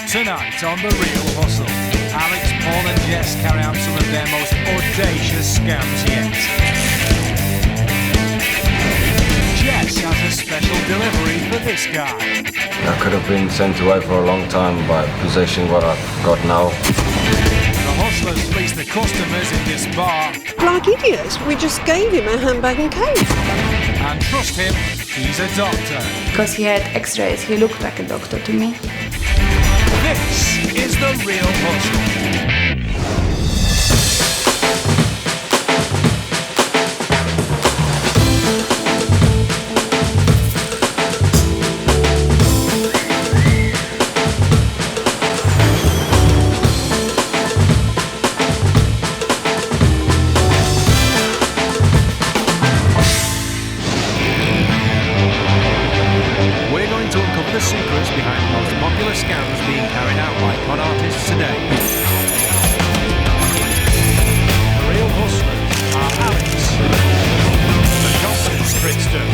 Tonight on The Real Hustle, Alex, Paul and Jess carry out some of their most audacious scams yet. Jess has a special delivery for this guy. I could have been sent away for a long time by possessing what I've got now. The hustlers fleece the customers in this bar. Like idiots, we just gave him a handbag and coat. And trust him, he's a doctor. Because he had x-rays, he looked like a doctor to me. This is The Real Hustle. The secrets behind the most popular scams being carried out by con artists today. The real hustlers are Alex, the confidence trickster,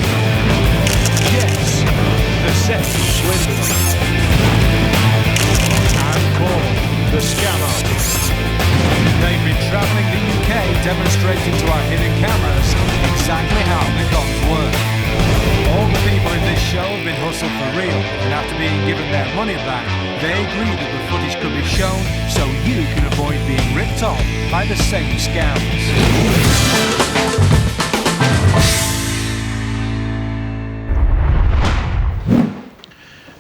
Jess, the sexy swindler, and Paul, the scam artist. They've been travelling the UK demonstrating to our hidden cameras exactly how the cons work. All the people in this show have been hustled for real, and after being given their money back, they agreed that the footage could be shown so you can avoid being ripped off by the same scams.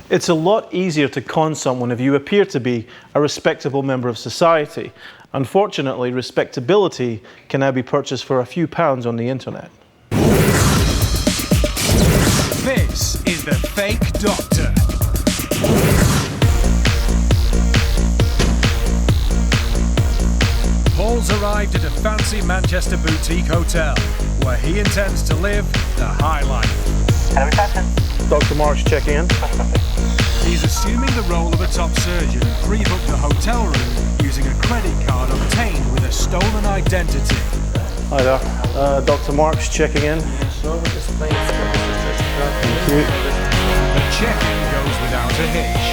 It's a lot easier to con someone if you appear to be a respectable member of society. Unfortunately, respectability can now be purchased for a few pounds on the internet. This is the fake doctor. Paul's arrived at a fancy Manchester boutique hotel where he intends to live the high life. Hello, reception. Dr. Mark's checking in. He's assuming the role of a top surgeon and pre-booked the hotel room using a credit card obtained with a stolen identity. Hi there. Dr. Mark's checking in. Thank you. The check-in goes without a hitch.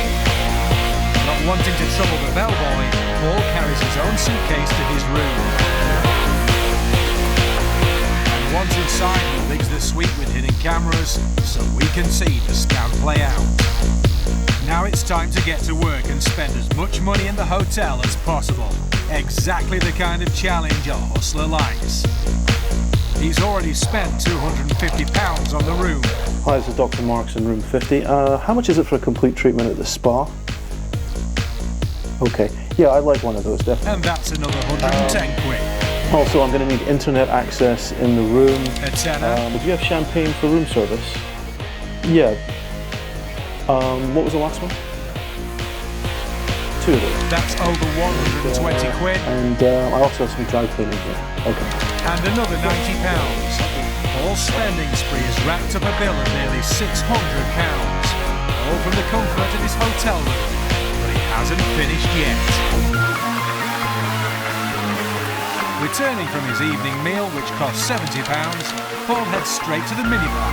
Not wanting to trouble the bellboy, Paul carries his own suitcase to his room. And once inside, he rigs the suite with hidden cameras so we can see the scam play out. Now it's time to get to work and spend as much money in the hotel as possible. Exactly the kind of challenge a hustler likes. He's already spent £250 on the room. Hi, this is Dr. Marks in room 50. How much is it for a complete treatment at the spa? Okay, yeah, I'd like one of those, definitely. And that's another 110 quid. Also, I'm going to need internet access in the room. A tenner. Do you have champagne for room service? Yeah. What was the last one? 2 of those. That's over 120 quid. And I also have some dry cleaning here. Okay. And another £90. Paul's spending spree has racked up a bill of nearly £600, all from the comfort of his hotel room. But he hasn't finished yet. Returning from his evening meal, which cost £70, Paul heads straight to the minibar.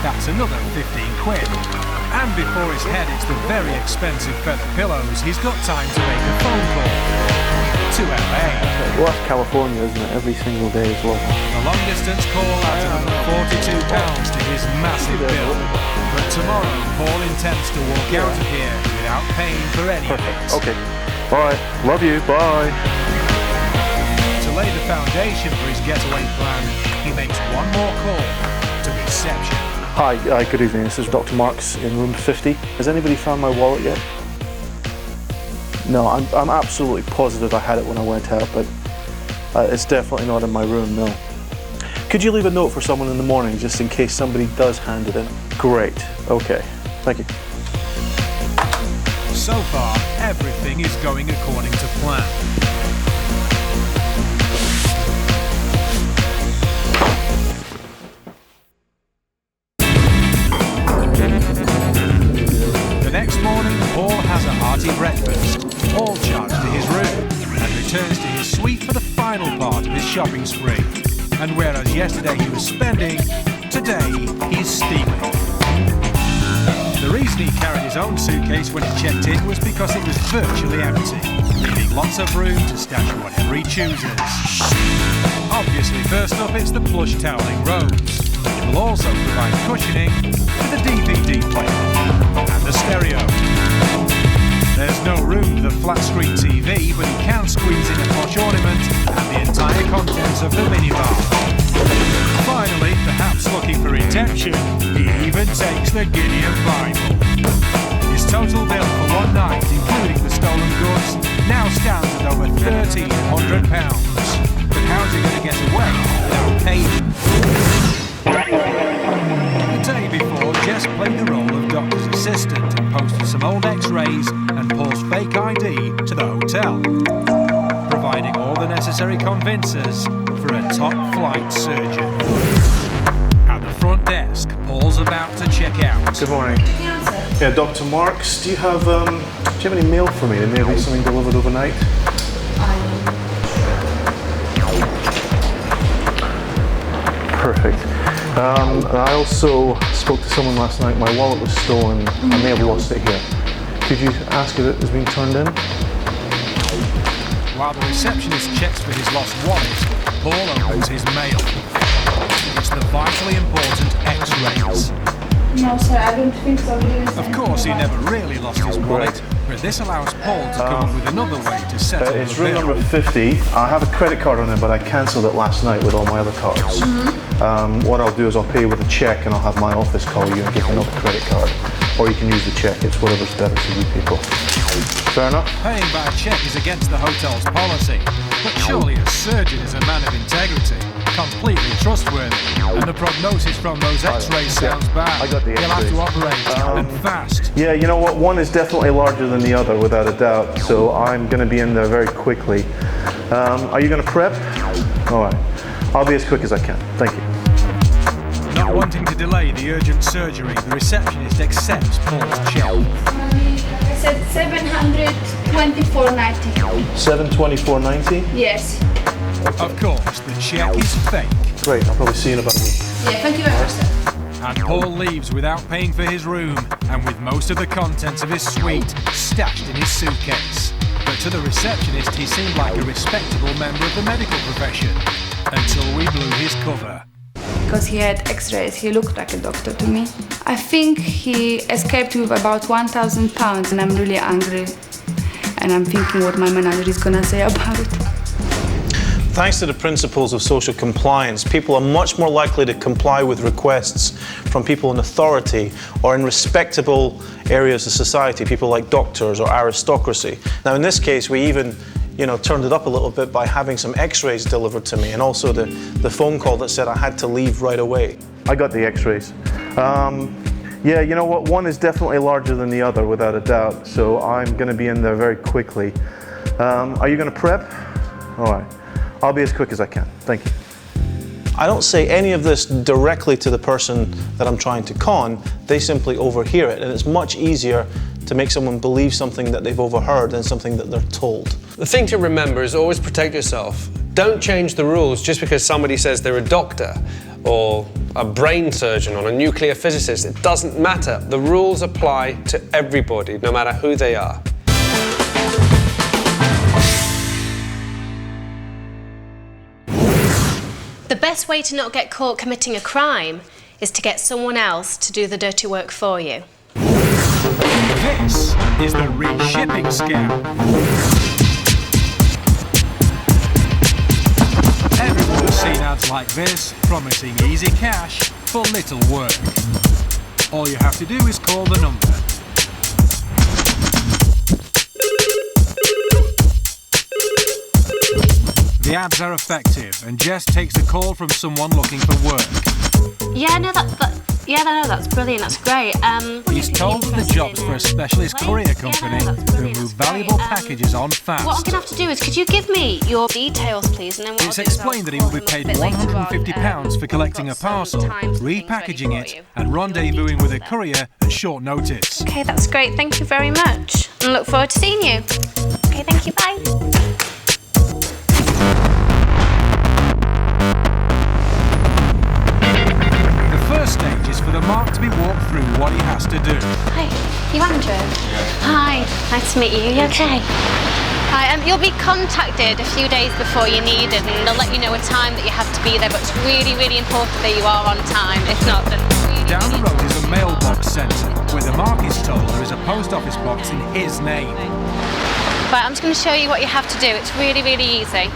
That's another 15 quid. And before his head hits the very expensive feather pillows, he's got time to make a phone call to LA. Well, that's California, isn't it? Every single day as well. The long distance call adds another £42 to his massive bill. But tomorrow, Paul intends to walk out of here without paying for any of it. Okay. All right. Love you. Bye. To lay the foundation for his getaway plan, he makes one more call to reception. Hi, good evening. This is Dr. Marks in room 50. Has anybody found my wallet yet? No, I'm absolutely positive I had it when I went out, but it's definitely not in my room, no. Could you leave a note for someone in the morning just in case somebody does hand it in? Great. Okay. Thank you. So far, everything is going according to plan. The next morning, Paul has a hearty breakfast, all charged to his room, and returns to his suite for the final part of his shopping spree. And whereas yesterday he was spending, today he's stealing. The reason reason he carried his own suitcase when he checked in was because it was virtually empty, leaving lots of room to stash whatever he chooses. Obviously, first up it's the plush toweling robes. It will also provide cushioning for the DVD player and the stereo. There's no room for the flat-screen TV, but he can squeeze in a posh ornament and the entire contents of the minibar. Finally, perhaps looking for redemption, he even takes the Gideon Bible. His total bill for one night, including the stolen goods, now stands at over £1,300. But how's he going to get away without paying? The day before, Jess played the role of doctor's assistant and posted some old x-rays and Paul's fake ID to the hotel, providing all the necessary convincers for a top-flight surgeon. At the front desk, Paul's about to check out. Good morning. Yeah, Dr. Marks, do you have any mail for me? Maybe something delivered overnight? Perfect. I also spoke to someone last night. My wallet was stolen. I may have lost it here. Could you ask if it has been turned in? While the receptionist checks for his lost wallet, Paul opens his mail. It's the vitally important X-rays. No, sir, I don't think so. Of course, he never really lost his wallet, but this allows Paul to come up with another way to settle It's the room bill. number 50. I have a credit card on it, but I cancelled it last night with all my other cards. What I'll do is I'll pay with a cheque and I'll have my office call you and give you another credit card. Or you can use the cheque, it's whatever's better for you people. Fair enough? Paying by cheque is against the hotel's policy, but surely a surgeon is a man of integrity, completely trustworthy, and the prognosis from those x-rays sounds bad. I got the He'll have x-rays. to operate, and fast. Yeah, you know what? One is definitely larger than the other, without a doubt. So I'm going to be in there very quickly. Are you going to prep? All right. I'll be as quick as I can. Thank you. Not wanting to delay the urgent surgery, the receptionist accepts Paul's cheque. I said 724.90. $724.90. Yes. Of course, the cheque is fake. Great. I'll probably see you in about a week. Yeah, thank you very much, sir. And Paul leaves without paying for his room and with most of the contents of his suite stashed in his suitcase. But to the receptionist, he seemed like a respectable member of the medical profession until we blew his cover. Because he had x-rays, he looked like a doctor to me. I think he escaped with about £1,000 and I'm really angry. And I'm thinking what my manager is gonna say about it. Thanks to the principles of social compliance, people are much more likely to comply with requests from people in authority or in respectable areas of society, people like doctors or aristocracy. Now, in this case, we even turned it up a little bit by having some x-rays delivered to me and also the phone call that said I had to leave right away. I got the x-rays. Yeah, you know what? One is definitely larger than the other, without a doubt. So I'm going to be in there very quickly. Are you going to prep? All right. I'll be as quick as I can. Thank you. I don't say any of this directly to the person that I'm trying to con. They simply overhear it, and it's much easier to make someone believe something that they've overheard than something that they're told. The thing to remember is always protect yourself. Don't change the rules just because somebody says they're a doctor or a brain surgeon or a nuclear physicist. It doesn't matter. The rules apply to everybody, no matter who they are. The best way to not get caught committing a crime is to get someone else to do the dirty work for you. This is the reshipping scam. Everyone has seen ads like this, promising easy cash for little work. All you have to do is call the number. The ads are effective, and Jess takes a call from someone looking for work. That's brilliant. That's great. He's told that the job's for a specialist courier company who move valuable packages on fast. What I'm going to have to do is, could you give me your details, please? And then what It's I'll do is explained that he I'll will be call him paid a bit later on, £150 for collecting a we've got some parcel, times and things ready repackaging for it, you. and rendezvousing with a courier at short notice. Okay, that's great. Thank you very much. And look forward to seeing you. Okay, thank you. Bye. The first stage is for the mark to be walked through what he has to do. Hi, you Andrew? Hi, nice to meet you. You okay? Hi, you'll be contacted a few days before you need it, and they'll let you know a time that you have to be there, but it's really, really important that you are on time. If not, then Down the road is a mailbox centre, where the mark is told there is a post office box in his name. Right, I'm just going to show you what you have to do. It's really, really easy.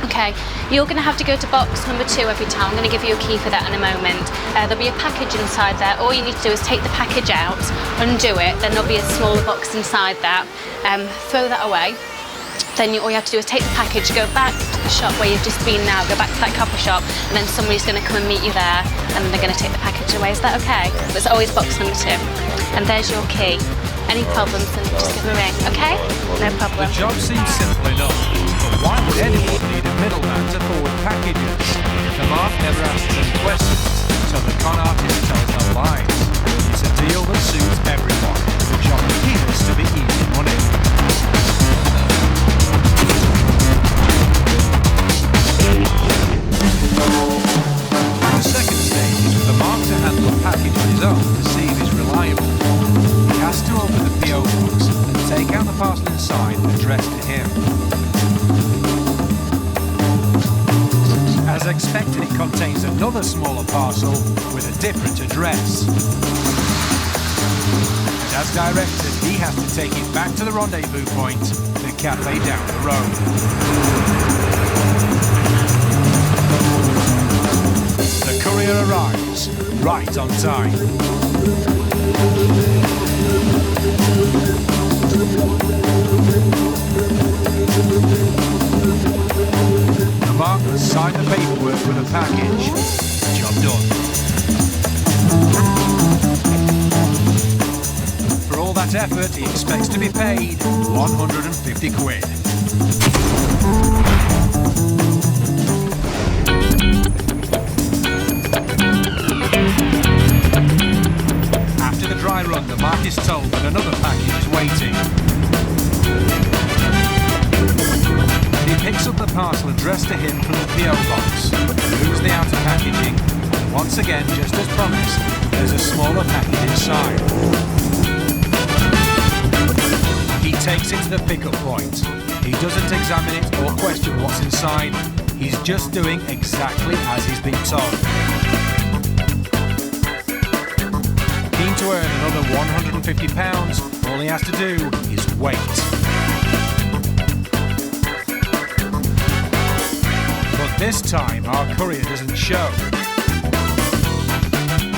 Okay, you're going to have to go to box number 2 every time. I'm going to give you a key for that in a moment. There'll be a package inside there. All you need to do is take the package out, undo it, then there'll be a smaller box inside that. Throw that away. Then all you have to do is take the package, go back to the shop where you've just been now, go back to that copper shop, and then somebody's going to come and meet you there, and they're going to take the package away. Is that okay? But it's always box number 2. And there's your key. Any problems, then just give them a ring, okay? No problem. The job seems simple enough, but why would anyone need a middleman to forward packages? The mark never asks any questions, so the con artist tells no lies. It's a deal that suits everyone. The job appears to be easy money. The second stage is for the mark to handle a package on his own to see if he's reliable. He has to open the PO box and take out the parcel inside addressed to him. As expected, it contains another smaller parcel with a different address. And as directed, he has to take it back to the rendezvous point, the cafe down the road. The courier arrives right on time. The mark has signed the paperwork for the package. Job done. For all that effort, he expects to be paid 150 quid. After the dry run, the mark is told that another package is waiting. He picks up the parcel addressed to him from the PO box, removes the outer packaging, and once again, just as promised, there's a smaller package inside. He takes it to the pickup point. He doesn't examine it or question what's inside. He's just doing exactly as he's been told. Keen to earn another £150, all he has to do is wait. But this time, our courier doesn't show.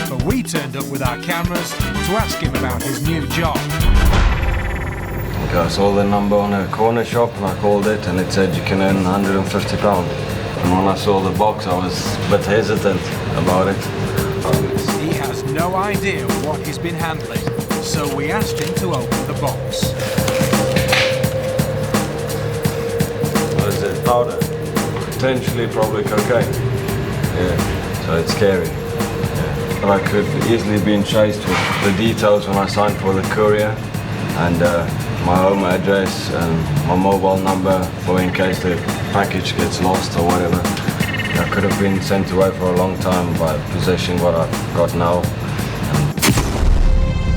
But we turned up with our cameras to ask him about his new job. I saw the number on a corner shop and I called it and it said you can earn £150. And when I saw the box, I was a bit hesitant about it. He has no idea what he's been handling, so we asked him to open the box. What is it? Powder? Potentially probably cocaine. Yeah, so it's scary. Yeah. But I could easily been chased with the details when I signed for the courier and my home address and my mobile number for in case the package gets lost or whatever. I could have been sent away for a long time by possessing what I've got now.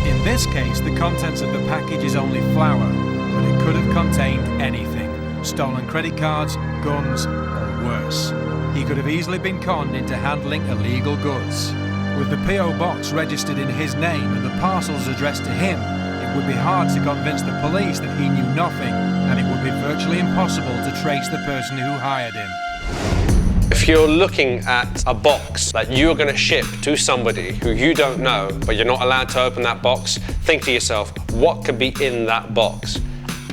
In this case, the contents of the package is only flour, but it could have contained anything. Stolen credit cards, guns, or worse. He could have easily been conned into handling illegal goods. With the PO box registered in his name and the parcels addressed to him, it would be hard to convince the police that he knew nothing, and it would be virtually impossible to trace the person who hired him. If you're looking at a box that you're going to ship to somebody who you don't know, but you're not allowed to open that box, think to yourself, what could be in that box?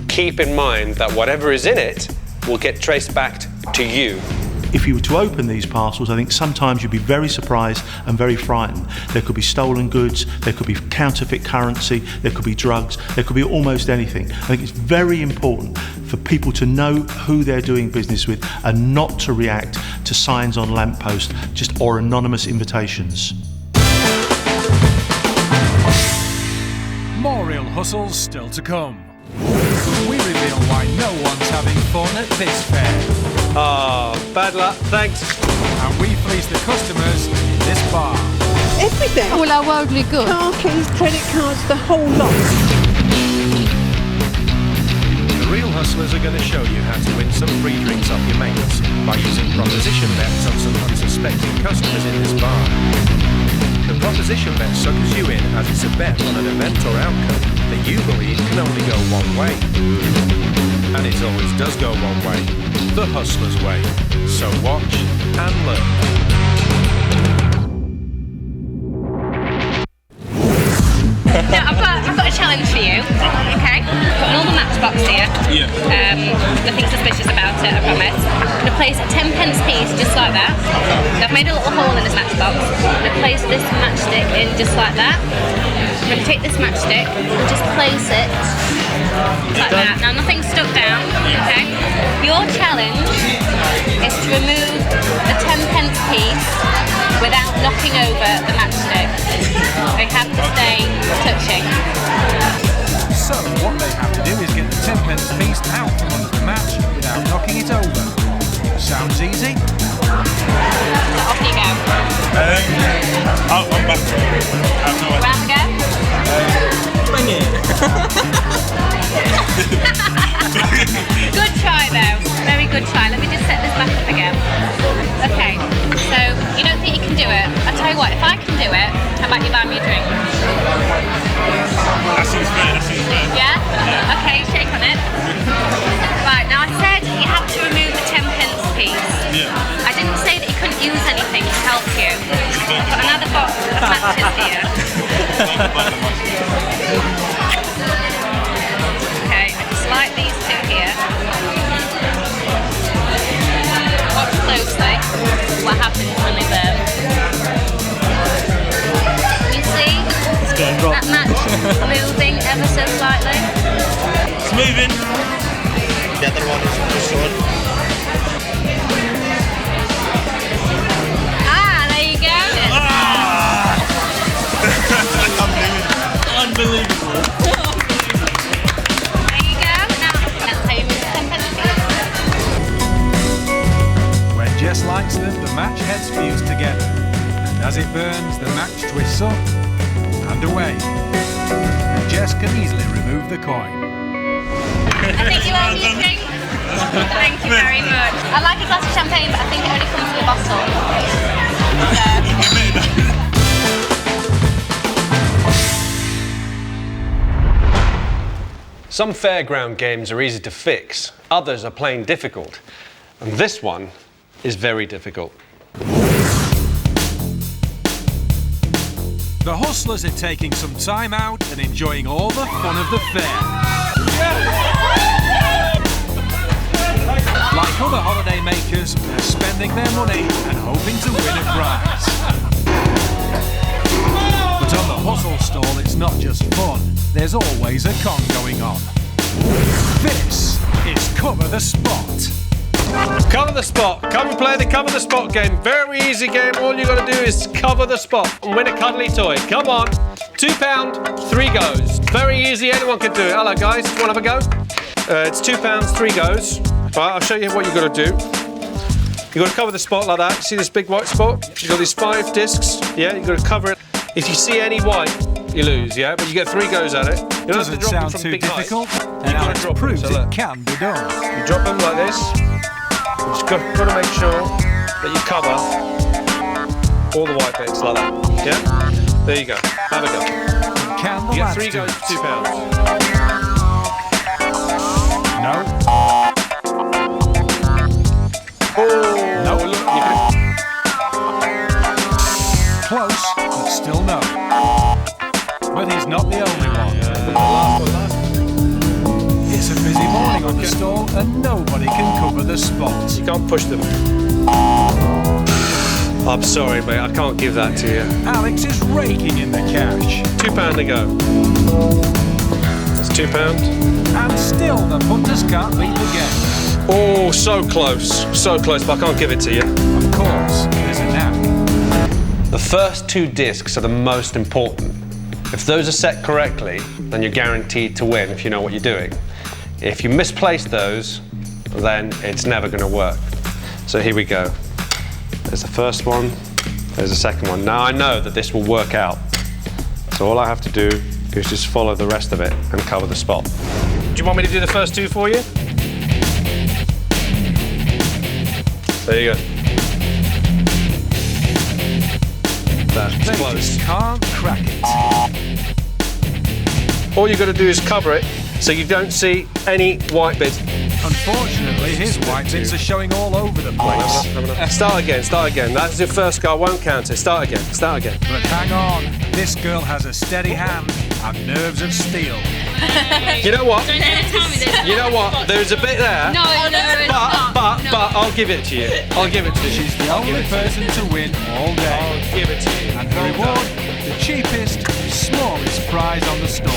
Keep in mind that whatever is in it will get traced back to you. If you were to open these parcels, I think sometimes you'd be very surprised and very frightened. There could be stolen goods, there could be counterfeit currency, there could be drugs, there could be almost anything. I think it's very important for people to know who they're doing business with and not to react to signs on lampposts or anonymous invitations. More real hustles still to come. We reveal why no one's having fun at this fair. Oh, bad luck, thanks. And we fleece the customers in this bar. everything. All our worldly goods. Car keys, credit cards, the whole lot. The real hustlers are going to show you how to win some free drinks off your mates by using proposition bets on some unsuspecting customers in this bar. The proposition bet suckers you in as it's a bet on an event or outcome that you believe can only go one way. And it always does go one way, the hustler's way. So watch and learn. Now, I've got a challenge for you, okay? I've got an old matchbox here. Nothing suspicious about it, I promise. I'm going to place a 10p piece just like that. So I've made a little hole in this matchbox. I'm going to place this matchstick in just like that. I'm going to take this matchstick and just place it like that. Now, nothing's stuck down, okay? Your challenge is to remove the 10p piece without knocking over the matchstick. They have to stay touching. So what they have to do is get the 10p piece out from under the match without knocking it over. Sounds easy? So off you go. I'm back. Round go? Good try though. Very good try. Let me just set this back up again. Okay. So you don't think you can do it? I'll tell you what, if I can do it, how about you buy me a drink? That seems fair. Yeah? Okay, shake on it. Right, now I said you have to remove the 10p piece. Yeah. I didn't say that you couldn't use anything to help you. I've got another box of matches here. Okay, I just like these two here. Watch closely what happens when they burn. You see that match moving ever so slightly? It's moving. The other one is just on. There you go. Unbelievable. There you go. Now, that's how you move the 10p piece. When Jess lights them, the match heads fuse together. And as it burns, the match twists up and away. And Jess can easily remove the coin. I think you owe me a drink. Thank you very much. I'd like a glass of champagne, but I think it only comes in a bottle. Some fairground games are easy to fix, others are plain difficult, and this one is very difficult. The hustlers are taking some time out and enjoying all the fun of the fair. Like other holiday makers, they're spending their money and hoping to win a prize. But on the hustle stall, it's not just fun, there's always a con going on. This is Cover the Spot. Cover the spot. Come and play the cover the spot game. Very easy game. All you got to do is cover the spot and win a cuddly toy. Come on. £2, 3 goes. Very easy. Anyone can do it. Hello, guys. Want to have a go? It's £2, 3 goes. Right, I'll show you what you got to do. You got to cover the spot like that. See this big white spot? You got these 5 discs. Yeah, you got to cover it. If you see any white, you lose. Yeah, but you get 3 goes at it. You don't have to drop them from too big difficult, heights. and Alex proves it can be done. You drop them like this. You just got to make sure that you cover all the white bits like that. Yeah? There you go. Have a go. Can the You get lads 3 do goes it? for £2. No. Oh, No. look, you can... Close, but still no. But he's not the only one. the last one. It's a busy morning on the stall and nobody can cover the spot. You can't push them. I'm sorry, mate. I can't give that to you. Alex is raking in the cash. £2 to go. That's £2. And still the punters can't beat the game. Oh, so close. So close, but I can't give it to you. Of course, there's a knack. The first 2 discs are the most important. If those are set correctly, then you're guaranteed to win if you know what you're doing. If you misplace those, then it's never going to work. So here we go. There's the first one, There's a second one. Now I know that this will work out. So all I have to do is just follow the rest of it and cover the spot. Do you want me to do the first two for you? There you go. That's They close. just can't crack it. All you've got to do is cover it so you don't see any white bits. Unfortunately, his white bits are showing all over the place. Start again, start again. That's your first go, I won't count it. Start again, start again. But hang on, this girl has a steady hand and nerves of steel. You know what? You know what? There's a bit there. No, But I'll give it to you. I'll give it to you. She's the only person to win all day. I'll give it to you. And the reward, the cheapest, smallest prize on the store.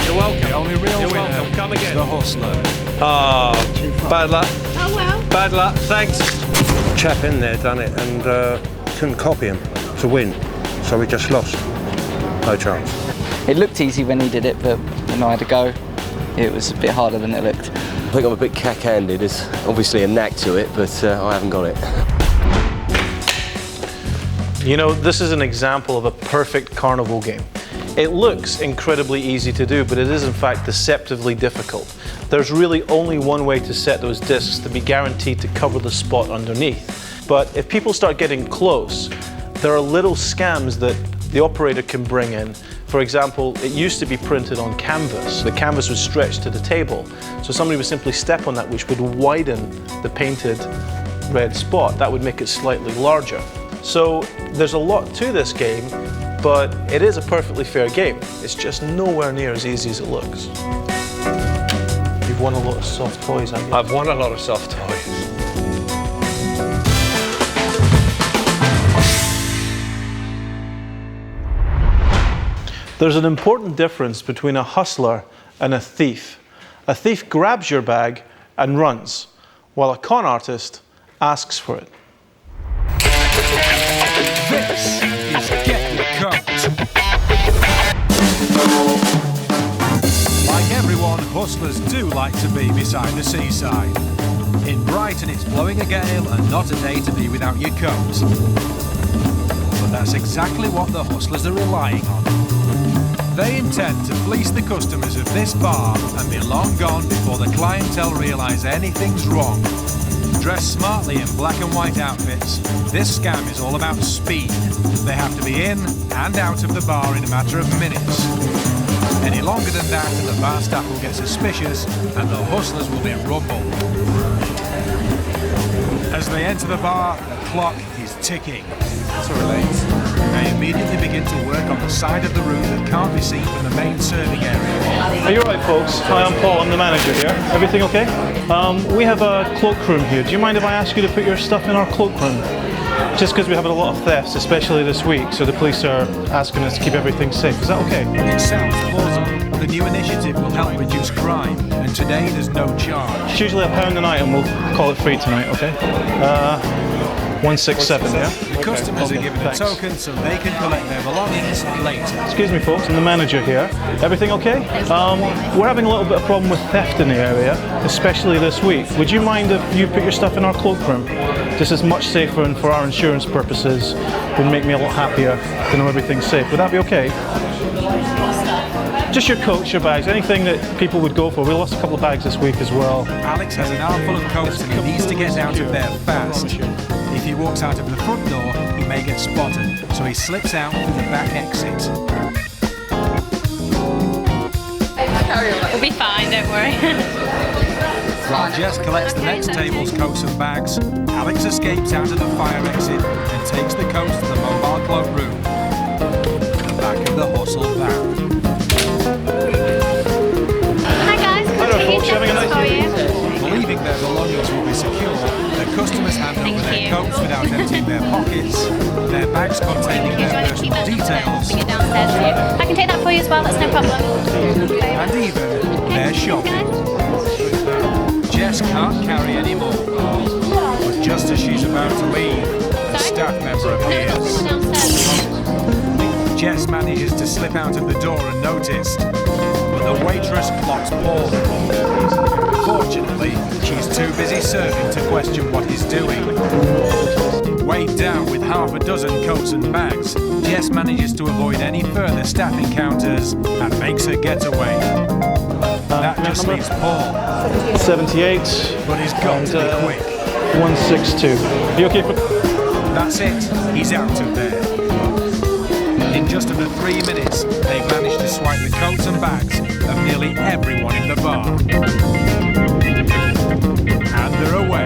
You're welcome. The only real You're winner welcome. Come is again. the hustler. Oh, bad luck. Oh well. Bad luck. Thanks. Chap in there done it and couldn't copy him to win, so we just lost. No chance. It looked easy when he did it, but when I had to go, it was a bit harder than it looked. I think I'm a bit cack-handed. There's obviously a knack to it, but I haven't got it. You know, this is an example of a perfect carnival game. It looks incredibly easy to do, but it is in fact deceptively difficult. There's really only one way to set those discs to be guaranteed to cover the spot underneath. But if people start getting close, there are little scams that the operator can bring in. For example, it used to be printed on canvas. The canvas was stretched to the table, so somebody would simply step on that, which would widen the painted red spot. That would make it slightly larger. So there's a lot to this game, but it is a perfectly fair game. It's just nowhere near as easy as it looks. You've won a lot of soft toys, haven't you? I've won a lot of soft toys. There's an important difference between a hustler and a thief. A thief grabs your bag and runs, while a con artist asks for it. This is Get the Coat. Like everyone, hustlers do like to be beside the seaside. In Brighton, it's blowing a gale and not a day to be without your coat. But that's exactly what the hustlers are relying on. They intend to fleece the customers of this bar and be long gone before the clientele realise anything's wrong. Dressed smartly in black and white outfits, this scam is all about speed. They have to be in and out of the bar in a matter of minutes. Any longer than that and the bar staff will get suspicious and the hustlers will be rumbled. As they enter the bar, the clock is ticking. To relate, they immediately begin to work on the side of the room that can't be seen from the main serving area. Are you alright, folks? Hi, I'm Paul, I'm the manager here. Everything okay? We have a cloakroom here. Do you mind if I ask you to put your stuff in our cloakroom? Just because we have a lot of thefts, especially this week, so the police are asking us to keep everything safe. Is that okay? It sounds plausible. The new initiative will help reduce crime, and today there's no charge. It's usually £1 a night and we'll call it free tonight, okay? 167, yeah? The customers are given a token so they can collect their belongings later. Excuse me, folks, I'm the manager here. Everything okay? We're having a little bit of problem with theft in the area, especially this week. Would you mind if you put your stuff in our cloakroom? This is much safer, and for our insurance purposes would make me a lot happier to know everything's safe. Would that be okay? Just your coats, your bags, anything that people would go for. We lost a couple of bags this week as well. Alex has an armful of coats and he needs to get out of there fast. If he walks out of the front door, he may get spotted, so he slips out through the back exit. We'll be fine, don't worry. While Jess collects the next table's coats and bags, Alex escapes out of the fire exit and takes the coats to the mobile cloakroom. The back of the hustle van. Hi guys, Hello, folks. Having a nice evening. Believing their belongings will be secure, the customers hand over their coats without emptying their pockets, their bags containing their personal details, Bring it downstairs for you. I can take that for you as well, that's no problem. and even their shopping. Jess can't carry any more, but just as she's about to leave, a staff member appears. Jess manages to slip out of the door unnoticed, but the waitress clocks Paul. Unfortunately, she's too busy serving to question what he's doing. Weighed down with half a dozen coats and bags, Jess manages to avoid any further staff encounters and makes her getaway. That just leaves Paul. 78. But he's got to be quick. 162. Are you okay for... That's it. He's out of there. In just under 3 minutes, they've managed to swipe the coats and bags of nearly everyone in the bar. And they're away.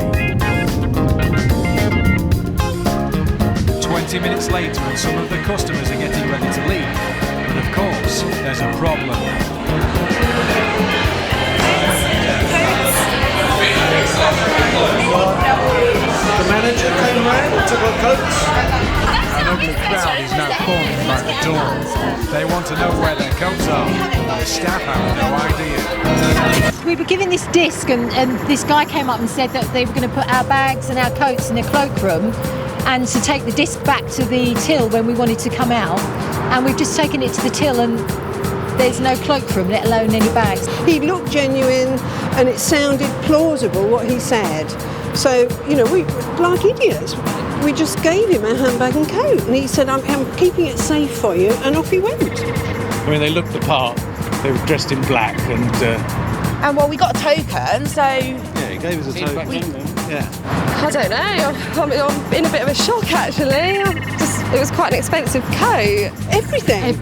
20 minutes later and some of the customers are getting ready to leave. But of course, there's a problem. The manager came round and took our coats. An ugly crowd is now forming by the door. They want to know where their coats are. The staff have no idea. We were given this disc and this guy came up and said that they were going to put our bags and our coats in the cloakroom and to take the disc back to the till when we wanted to come out. And we've just taken it to the till and there's no cloakroom, let alone any bags. He looked genuine and it sounded plausible what he said. So, you know, we, like idiots, we just gave him a handbag and coat. And he said, I'm keeping it safe for you, and off he went. I mean, they looked the part. They were dressed in black and well, we got a token, so... Yeah, he gave us a token. Yeah. I don't know, I'm in a bit of a shock, actually. It was quite an expensive coat. Everything.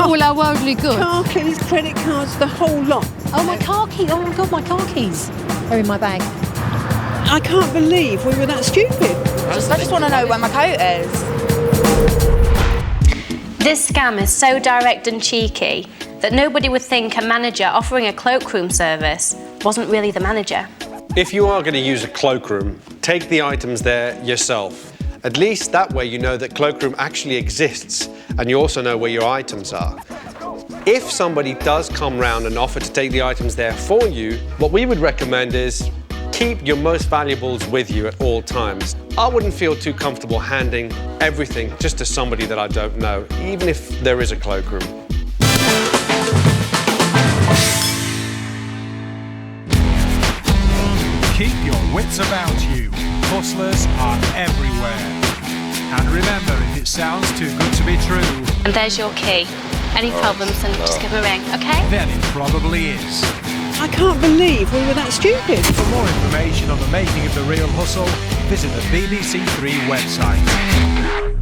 All our worldly goods. Car keys, credit cards, the whole lot. Oh, my car keys. Oh, my God, my car keys are in my bag. I can't believe we were that stupid. I just want to know where my coat is. This scam is so direct and cheeky that nobody would think a manager offering a cloakroom service wasn't really the manager. If you are going to use a cloakroom, take the items there yourself. At least that way you know that cloakroom actually exists and you also know where your items are. If somebody does come round and offer to take the items there for you, what we would recommend is keep your most valuables with you at all times. I wouldn't feel too comfortable handing everything just to somebody that I don't know, even if there is a cloakroom. Keep your wits about you. Hustlers are everywhere. And remember, if it sounds too good to be true... And there's your key. Any problems, then just give a ring, okay? Then it probably is. I can't believe we were that stupid. For more information on the making of The Real Hustle, visit the BBC 3 website.